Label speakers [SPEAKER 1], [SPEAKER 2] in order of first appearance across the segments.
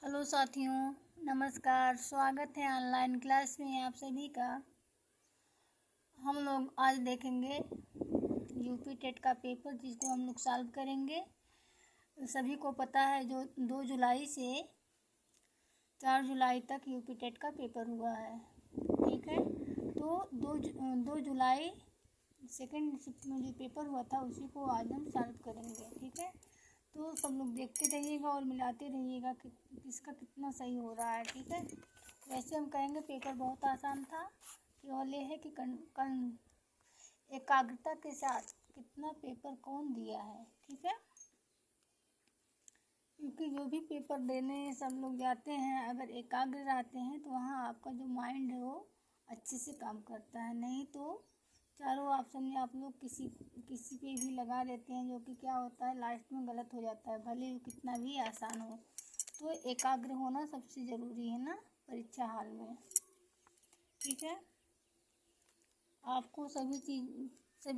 [SPEAKER 1] Hello साथियों, नमस्कार। स्वागत है ऑनलाइन क्लास में आप सभी का। हम लोग आज देखेंगे यूपी टेट का पेपर, जिसको हम लोग सॉल्व करेंगे। सभी को पता है जो 2 जुलाई से 4 जुलाई तक यूपी टेट का पेपर हुआ है, ठीक है। तो 2 जुलाई सेकेंड शिफ्ट में जो पेपर हुआ था उसी को आज हम सॉल्व करेंगे, ठीक है। तो सब लोग देखते रहिएगा और मिलाते रहिएगा कि किसका कितना सही हो रहा है, ठीक है। वैसे हम कहेंगे पेपर बहुत आसान था, केवल ये है कि एकाग्रता के साथ कितना पेपर कौन दिया है, ठीक है। क्योंकि जो भी पेपर देने सब लोग जाते हैं, अगर एकाग्र रहते हैं तो वहाँ आपका जो माइंड है वो अच्छे से काम करता है। नहीं तो चारों ऑप्शन में आप लोग किसी पे भी लगा देते हैं, जो कि क्या होता है लास्ट में गलत हो जाता है, भले वो कितना भी आसान हो। तो एकाग्र होना सबसे ज़रूरी है ना परीक्षा हाल में, ठीक है। आपको सभी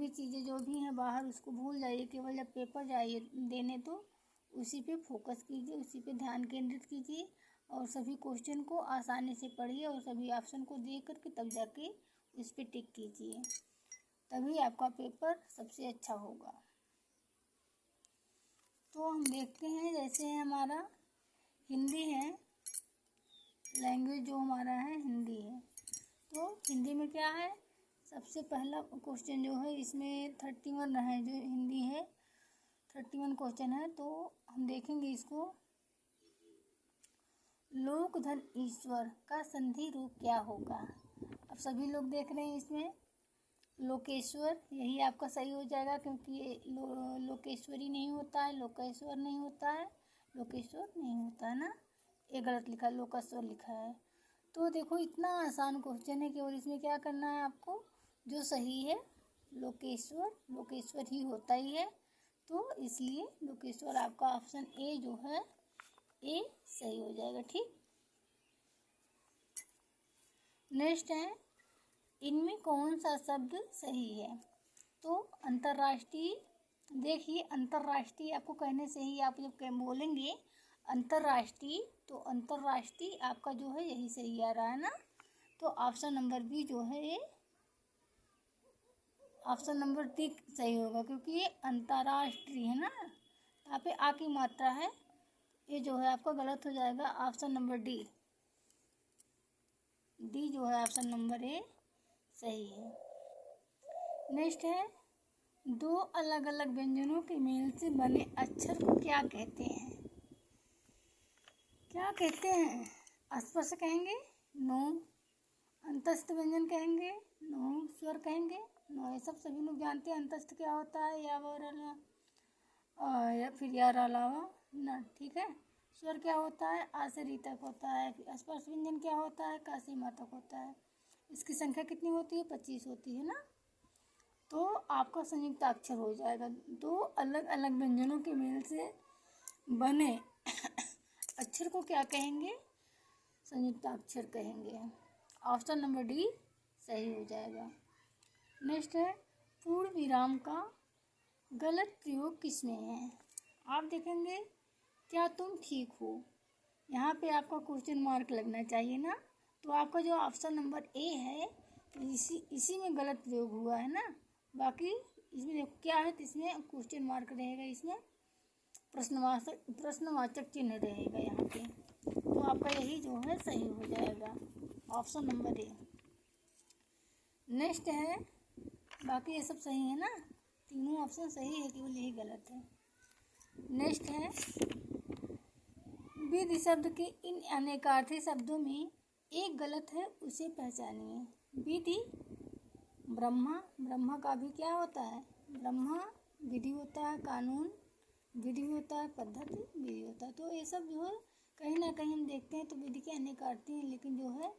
[SPEAKER 1] चीज़ें जो भी हैं बाहर उसको भूल जाइए, केवल जब पेपर जाइए देने तो उसी पे फोकस कीजिए, उसी पे ध्यान केंद्रित कीजिए और सभी क्वेश्चन को आसानी से पढ़िए और सभी ऑप्शन को देख करके तब जाके उस पर टिक कीजिए, तभी आपका पेपर सबसे अच्छा होगा। तो हम देखते हैं, जैसे हमारा हिंदी है, लैंग्वेज जो हमारा है हिंदी है। तो हिंदी में क्या है, सबसे पहला क्वेश्चन जो है इसमें 31 है, जो हिंदी है 31 क्वेश्चन है। तो हम देखेंगे इसको। लोक धन ईश्वर का संधि रूप क्या होगा। अब सभी लोग देख रहे हैं इसमें लोकेश्वर, यही आपका सही हो जाएगा, क्योंकि ये लोकेश्वरी नहीं होता है, लोकेश्वर नहीं होता है, लोकेश्वर नहीं होता है ना, ये गलत लिखा है, लोकेश्वर लिखा है। तो देखो इतना आसान क्वेश्चन है, केवल इसमें क्या करना है आपको, जो सही है लोकेश्वर ही होता ही है। तो इसलिए लोकेश्वर आपका ऑप्शन ए जो है ए सही हो जाएगा, ठीक। नेक्स्ट है, इनमें कौन सा शब्द सही है। तो अंतर्राष्ट्रीय, देखिए अंतर्राष्ट्रीय आपको कहने से ही आप जब बोलेंगे अंतर्राष्ट्रीय, तो अंतर्राष्ट्रीय आपका जो है यही सही आ रहा है ना। तो ऑप्शन नंबर बी जो है ये ऑप्शन नंबर डी सही होगा, क्योंकि ये अंतर्राष्ट्रीय है ना, यहाँ पे आ की मात्रा है, ये जो है आपका गलत हो जाएगा। ऑप्शन नंबर डी जो है ऑप्शन नंबर ए सही है। नेक्स्ट है, 2 अलग अलग व्यंजनों के मेल से बने अक्षर को क्या कहते हैं। क्या कहते हैं, स्पर्श कहेंगे, नो, अंतस्थ व्यंजन कहेंगे, नो, स्वर कहेंगे, नो, ये सब सभी लोग जानते हैं। अंतस्थ क्या होता है, या फिर यार अलावा ना, ठीक है। स्वर क्या होता है, आ से री तक होता है। फिर स्पर्श व्यंजन क्या होता है, का से मा तक होता है। इसकी संख्या कितनी होती है, 25 होती है ना। तो आपका संयुक्त अक्षर हो जाएगा। 2 अलग अलग व्यंजनों के मेल से बने अक्षर को क्या कहेंगे, संयुक्त अक्षर कहेंगे। ऑप्शन नंबर डी सही हो जाएगा। नेक्स्ट है, पूर्ण विराम का गलत प्रयोग किसमें है। आप देखेंगे, क्या तुम ठीक हो, यहाँ पे आपका क्वेश्चन मार्क लगना चाहिए ना। तो आपका जो ऑप्शन नंबर ए है इसी में गलत प्रयोग हुआ है ना। बाकी इसमें क्या है, तो इसमें क्वेश्चन मार्क रहेगा, इसमें प्रश्नवाचक चिन्ह रहेगा यहाँ पे। तो आपका यही जो है सही हो जाएगा, ऑप्शन नंबर ए। नेक्स्ट है, बाकी ये सब सही है ना, तीनों ऑप्शन सही है, केवल यही गलत है। नेक्स्ट है, विधि शब्द के इन अनेकार्थी शब्दों में एक गलत है, उसे पहचानिए। विधि, ब्रह्मा का भी क्या होता है, ब्रह्मा विधि होता है, कानून विधि होता है, पद्धति विधि होता है। तो ये सब जो है कहीं ना कहीं हम देखते हैं तो विधि के अनेकार्थी हैं, लेकिन जो है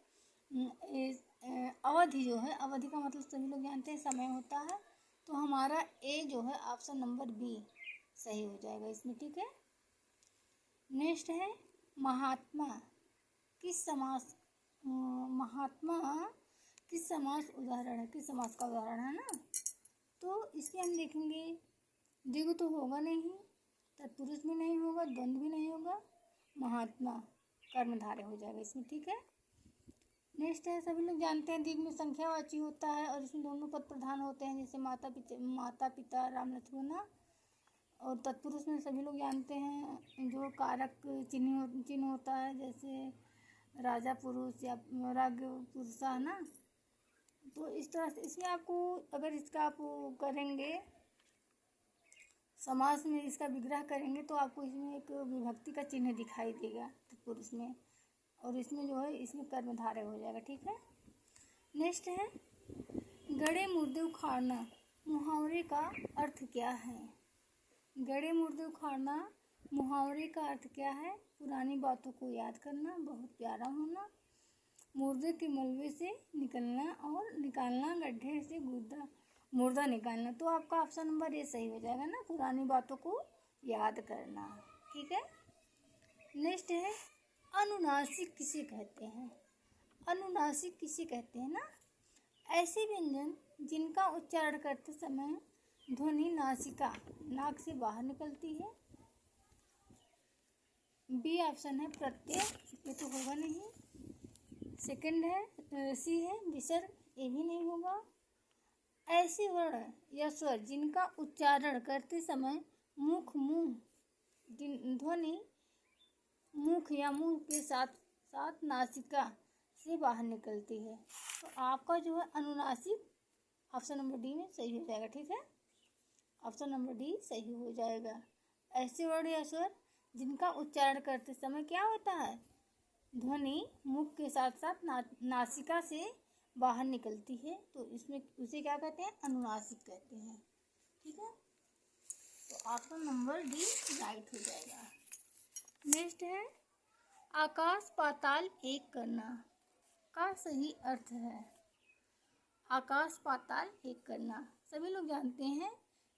[SPEAKER 1] अवधि जो है, अवधि का मतलब सभी लोग जानते हैं समय होता है। तो हमारा ए जो है ऑप्शन नंबर बी सही हो जाएगा इसमें, ठीक है। नेक्स्ट है, महात्मा किस समास महात्मा किस समास उदाहरण है, किस समास का उदाहरण है ना। तो इसमें हम देखेंगे द्विगु तो होगा नहीं, तत्पुरुष भी नहीं होगा, द्वंद्व भी नहीं होगा, महात्मा कर्मधारय हो जाएगा इसमें, ठीक है। नेक्स्ट है, सभी लोग जानते हैं दीर्घ में संख्यावाची होता है और इसमें दोनों पद प्रधान होते हैं, जैसे माता पिता राम लक्ष्मण। और तत्पुरुष में सभी लोग जानते हैं जो कारक चिन्ह होता है, जैसे राजा पुरुष या राग पुरुषा, है ना। तो इस तरह से इसमें आपको, अगर इसका आप करेंगे समास में, इसका विग्रह करेंगे तो आपको इसमें एक विभक्ति का चिन्ह दिखाई देगा तत्पुरुष में, और इसमें जो है इसमें कर्मधारय हो जाएगा, ठीक है। नेक्स्ट है, गड़े मुर्दे उखाड़ना मुहावरे का अर्थ क्या है। गड़े मुर्दे उखाड़ना मुहावरे का अर्थ क्या है। पुरानी बातों को याद करना, बहुत प्यारा होना, मुर्दे के मलबे से निकलना और निकालना, गड्ढे से मुर्दा निकालना। तो आपका ऑप्शन नंबर ए सही हो जाएगा ना, पुरानी बातों को याद करना, ठीक है। नेक्स्ट है, अनुनासिक किसे कहते हैं। अनुनासिक किसे कहते हैं ना, ऐसे व्यंजन जिनका उच्चारण करते समय ध्वनि नासिका नाक से बाहर निकलती है। बी ऑप्शन है प्रत्यय, ये तो होगा नहीं। सेकंड है सी है विसर्ग, ये भी नहीं होगा। ऐसे वर्ण या स्वर जिनका उच्चारण करते समय ध्वनि मुख या मुंह के साथ साथ नासिका से बाहर निकलती है। तो आपका जो है अनुनासिक ऑप्शन नंबर डी में सही हो जाएगा, ठीक है। ऑप्शन नंबर डी सही हो जाएगा। ऐसे वर्ण या स्वर जिनका उच्चारण करते समय क्या होता है, ध्वनि मुख के साथ साथ नासिका से बाहर निकलती है, तो इसमें उसे क्या कहते हैं, अनुनासिक कहते हैं, ठीक है। तो ऑप्शन नंबर डी राइट हो जाएगा। नेक्स्ट है, आकाश पाताल एक करना का सही अर्थ है। आकाश पाताल एक करना, सभी लोग जानते हैं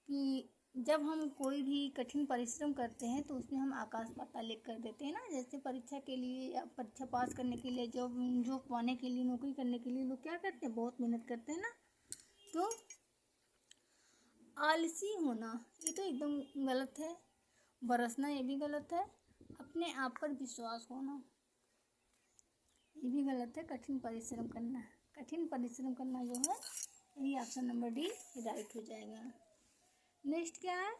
[SPEAKER 1] कि जब हम कोई भी कठिन परिश्रम करते हैं तो उसमें हम आकाश पाताल एक कर देते हैं ना। जैसे परीक्षा के लिए या परीक्षा पास करने के लिए, जॉब पाने के लिए, नौकरी करने के लिए लोग क्या करते हैं, बहुत मेहनत करते हैं ना। तो आलसी होना ये तो एकदम गलत है, बरसना ये भी गलत है, अपने आप पर विश्वास होना ये भी गलत है, कठिन परिश्रम करना जो है, यही ऑप्शन नंबर डी राइट हो जाएगा। नेक्स्ट क्या है,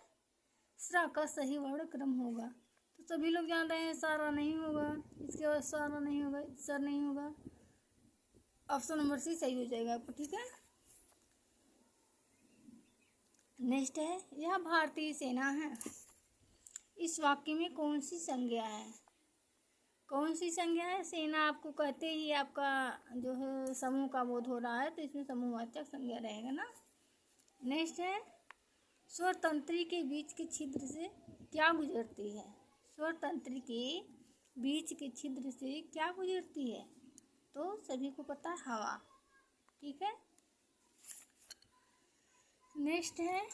[SPEAKER 1] स्रा का सही वर्ण क्रम होगा। तो सभी लोग जान रहे हैं सारा नहीं होगा, इसके बाद सारा नहीं होगा, सर नहीं होगा, ऑप्शन नंबर सी सही हो जाएगा आपको, ठीक है। नेक्स्ट है, यह भारतीय सेना है। इस वाक्य में कौन सी संज्ञा है। कौन सी संज्ञा है, सेना आपको कहते ही आपका जो है समूह का बोध हो रहा है, तो इसमें समूहवाचक संज्ञा रहेगा ना। नेक्स्ट है, स्वर तंत्री के बीच के छिद्र से क्या गुजरती है। स्वर तंत्री के बीच के छिद्र से क्या गुजरती है, तो सभी को पता है हवा, ठीक है। नेक्स्ट है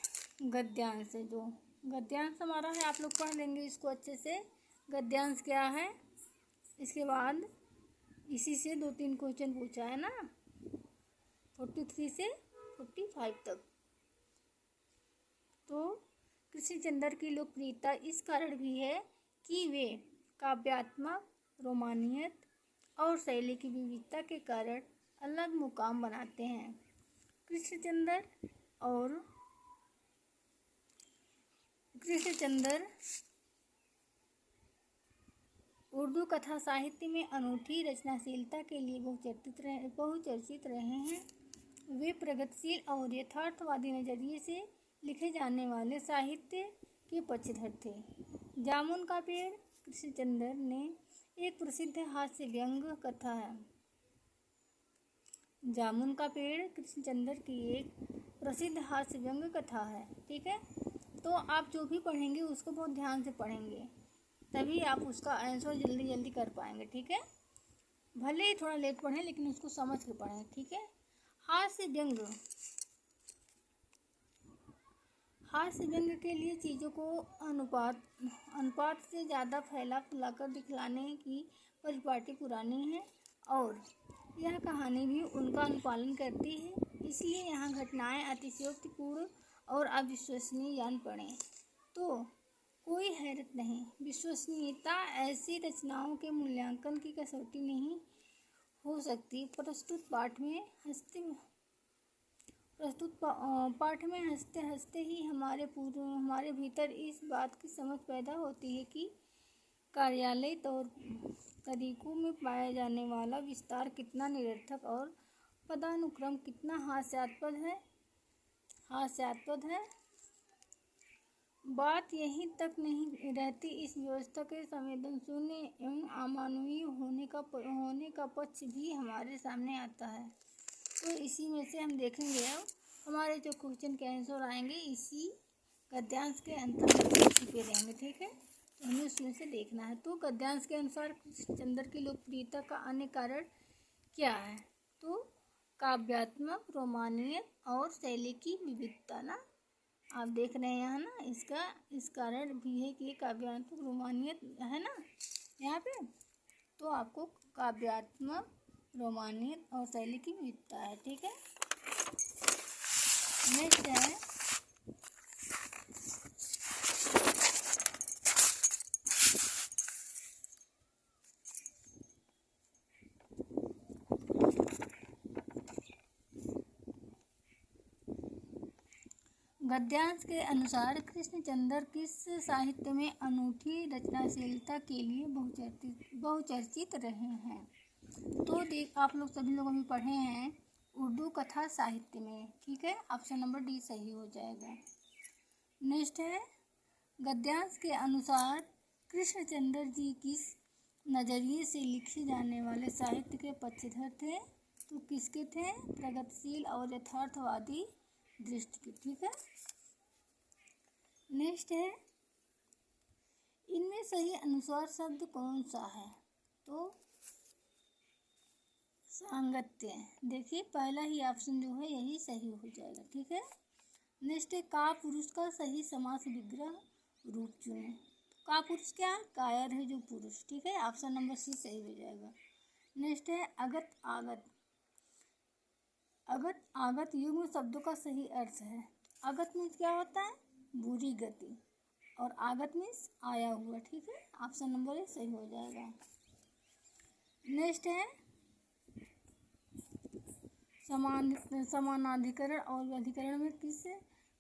[SPEAKER 1] गद्यांश, जो गद्यांश हमारा है, आप लोग पढ़ लेंगे इसको अच्छे से, गद्यांश क्या है। इसके बाद इसी से 2-3 क्वेश्चन पूछा है ना, 43 से 45 तक। तो कृष्णचंद्र की लोकप्रियता इस कारण भी है कि वे काव्यात्मक, रोमानियत और शैली की विविधता के कारण अलग मुकाम बनाते हैं। कृष्णचंद्र उर्दू कथा साहित्य में अनूठी रचनाशीलता के लिए बहुचर्चित रहे हैं। वे प्रगतिशील और यथार्थवादी नजरिए से लिखे जाने वाले साहित्य के पक्षधर थे। जामुन का पेड़ कृष्णचंद्र ने एक प्रसिद्ध हास्य व्यंग कथा है। जामुन का पेड़ कृष्णचंद्र की एक प्रसिद्ध हास्य व्यंग कथा है, ठीक है। तो आप जो भी पढ़ेंगे उसको बहुत ध्यान से पढ़ेंगे, तभी आप उसका आंसर जल्दी जल्दी कर पाएंगे, ठीक है। भले ही थोड़ा लेट पढ़ें लेकिन उसको समझ के पढ़ें, ठीक है। हास्य व्यंग के लिए चीज़ों को अनुपात से ज़्यादा फैला फुलाकर दिखलाने की परिपाटी पुरानी है और यह कहानी भी उनका अनुपालन करती है, इसलिए यहाँ घटनाएं अतिशयोक्तिपूर्ण और अविश्वसनीय जान पड़े। तो कोई हैरत नहीं। विश्वसनीयता ऐसी रचनाओं के मूल्यांकन की कसौटी नहीं हो सकती। पाठ में हंसते हंसते ही हमारे भीतर इस बात की समझ पैदा होती है कि कार्यालय तरीकों में पाया जाने वाला विस्तार कितना निरर्थक और पदानुक्रम कितना हास्यास्पद है। बात यहीं तक नहीं रहती, इस व्यवस्था के संवेदनशून्य एवं अमानवीय होने का पक्ष भी हमारे सामने आता है। तो इसी में से हम देखेंगे अब हमारे जो क्वेश्चन के आंसर आएंगे इसी गद्यांश के अंतर्गत छिपे रहेंगे, ठीक है। तो हमें उसमें से देखना है। तो गद्यांश के अनुसार कृष्णचंद्र की लोकप्रियता का अन्य कारण क्या है? तो काव्यात्मक रोमानियत और शैली की विविधता ना, आप देख रहे हैं यहाँ ना, इस कारण भी है कि काव्यात्मक रोमानियत है ना यहाँ पे। तो आपको काव्यात्मक रोमानियत और शैली की विविधता है, ठीक है। नेक्स्ट है गद्यांश के अनुसार कृष्णचंद्र किस साहित्य में अनूठी रचनाशीलता के लिए बहुचर्चित रहे हैं? तो आप लोग सभी लोग अभी पढ़े हैं उर्दू कथा साहित्य में, ठीक है। ऑप्शन नंबर डी सही हो जाएगा। नेक्स्ट है गद्यांश के अनुसार कृष्णचंद्र जी किस नज़रिए से लिखे जाने वाले साहित्य के पक्षधर थे? तो किसके थे? प्रगतिशील और यथार्थवादी दृष्टि की, ठीक है। नेक्स्ट है इनमें सही अनुस्वार शब्द कौन सा है? तो सांगत्य। देखिए पहला ही ऑप्शन जो है यही सही हो जाएगा, ठीक है। नेक्स्ट है का पुरुष का सही समास विग्रह रूप चुने। का पुरुष क्या है? कायर है जो पुरुष, ठीक है। ऑप्शन नंबर सी सही हो जाएगा। नेक्स्ट है अगत आगत। अगत आगत युग्म शब्दों का सही अर्थ है। अगत मीन्स क्या होता है? बुरी गति, और आगत मीन्स आया हुआ, ठीक है। ऑप्शन नंबर ए सही हो जाएगा। नेक्स्ट है समानाधिकरण और व्यधिकरण में किस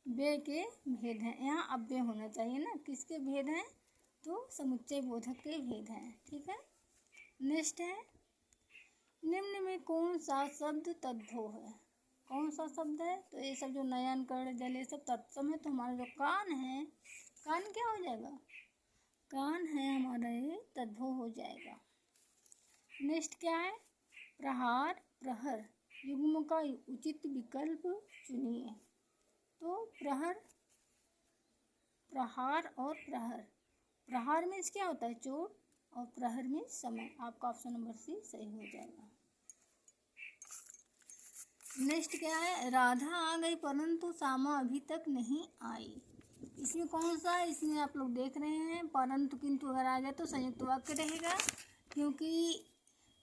[SPEAKER 1] व्यय के भेद हैं? यहाँ अव्यय होना चाहिए ना। किसके भेद हैं? तो समुच्चय बोधक के भेद हैं, ठीक है। नेक्स्ट है निम्न में कौन सा शब्द तद्भव है? कौन सा शब्द है? तो ये सब जो नयन कर्ण जल ये सब तत्सम है। तो हमारा जो कान है, कान क्या हो जाएगा? कान है हमारा ये तद्भव हो जाएगा। नेक्स्ट क्या है? प्रहार प्रहर युग्म का उचित विकल्प चुनिए। तो प्रहार और प्रहर। प्रहार मीन्स क्या होता है? चोट, और प्रहर मीन्स समय। आपका ऑप्शन नंबर सी सही हो जाएगा। नेक्स्ट क्या है? राधा आ गई परंतु श्यामा अभी तक नहीं आई। इसमें कौन सा है? इसमें आप लोग देख रहे हैं परंतु किंतु अगर आ जाए तो संयुक्त वाक्य रहेगा, क्योंकि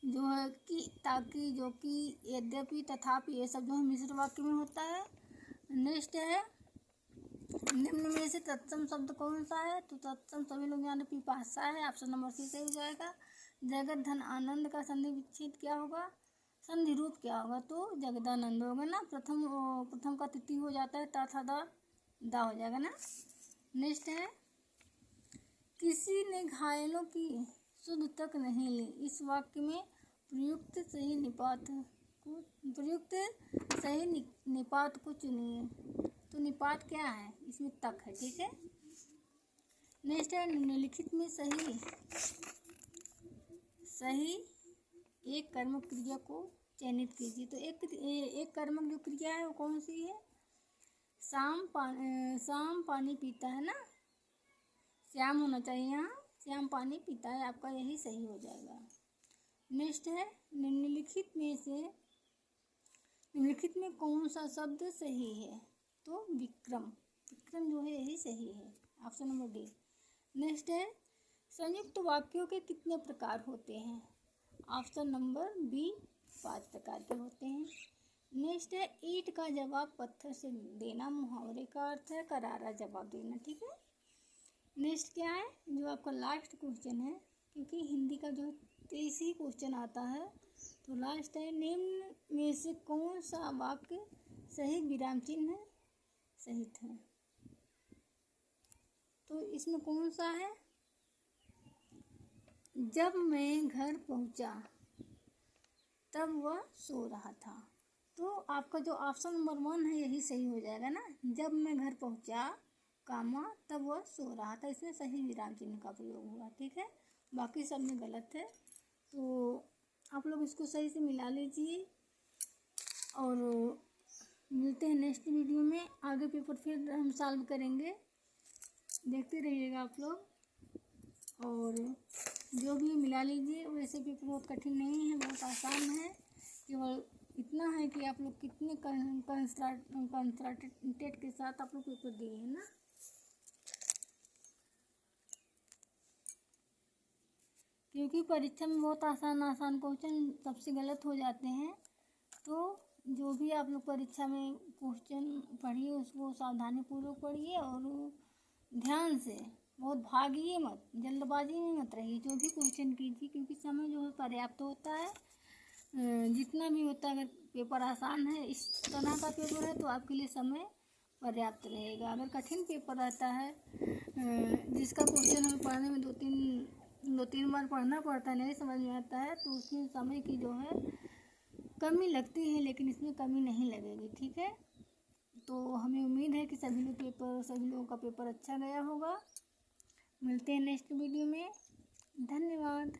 [SPEAKER 1] जो है कि ताकि जो कि यद्यपि तथापि ये सब जो है मिश्र वाक्य में होता है। नेक्स्ट है निम्न में से तत्सम शब्द कौन सा है? तो तत्सम सभी लोग यहाँ पिपासा है। ऑप्शन नंबर सी सही हो जाएगा। जगत धन आनंद का संधि विच्छेद क्या होगा? संधि रूप क्या होगा? तो जगदानंद होगा ना। प्रथम का तिथि हो जाता है तथा दा हो जाएगा ना। नेक्स्ट है किसी ने घायलों की सुध तक नहीं ली। इस वाक्य में प्रयुक्त सही निपात को चुनिए। तो निपात क्या है? इसमें तक है, ठीक है। नेक्स्ट है निम्नलिखित में सही एक कर्मक क्रिया को चयनित कीजिए। तो एक कर्मक जो क्रिया है वो कौन सी है? श्याम पानी पीता है ना। श्याम होना चाहिए यहाँ। श्याम पानी पीता है, आपका यही सही हो जाएगा। नेक्स्ट है निम्नलिखित में कौन सा शब्द सही है? तो विक्रम जो है यही सही है। Option number D. नेक्स्ट है संयुक्त वाक्यों के कितने प्रकार होते हैं? ऑप्शन नंबर बी 5 प्रकार के होते हैं। नेक्स्ट है ईंट का जवाब पत्थर से देना। मुहावरे का अर्थ है करारा जवाब देना, ठीक है। नेक्स्ट क्या है, जो आपका लास्ट क्वेश्चन है, क्योंकि हिंदी का जो 23 ही क्वेश्चन आता है, तो लास्ट है, निम्न में से कौन सा वाक्य सही विराम चिन्ह सहित है। तो इसमें कौन सा है, जब मैं घर पहुंचा तब वह सो रहा था। तो आपका जो ऑप्शन नंबर 1 है यही सही हो जाएगा ना, जब मैं घर पहुंचा कामा तब वह सो रहा था, इसमें सही विराम चिन्ह का प्रयोग हुआ। ठीक है, बाकी सब में गलत है। तो आप लोग इसको सही से मिला लीजिए और मिलते हैं नेक्स्ट वीडियो में। आगे पेपर फिर हम सॉल्व करेंगे, देखते रहिएगा आप लोग। और जो भी मिला लीजिए, वैसे पेपर बहुत कठिन नहीं है, बहुत आसान है। केवल इतना है कि आप लोग कितने कंसंट्रेटेड के साथ आप लोग पेपर दिए हैं ना। क्योंकि परीक्षा में बहुत आसान क्वेश्चन सबसे गलत हो जाते हैं। तो जो भी आप लोग परीक्षा में क्वेश्चन पढ़िए उसको सावधानी पूर्वक पढ़िए और ध्यान से, बहुत भागिए मत, जल्दबाजी में मत रहिए, जो भी क्वेश्चन कीजिए, क्योंकि समय जो है पर्याप्त होता है। जितना भी होता है, अगर पेपर आसान है, इस तरह का पेपर है, तो आपके लिए समय पर्याप्त रहेगा। अगर कठिन पेपर रहता है, जिसका क्वेश्चन हमें पढ़ने में दो तीन बार पढ़ना पड़ता है, नहीं समझ में आता है, तो उसमें समय की जो है कमी लगती है, लेकिन इसमें कमी नहीं लगेगी। ठीक है, तो हमें उम्मीद है कि सभी लोगों का पेपर अच्छा गया होगा। मिलते हैं नेक्स्ट वीडियो में, धन्यवाद।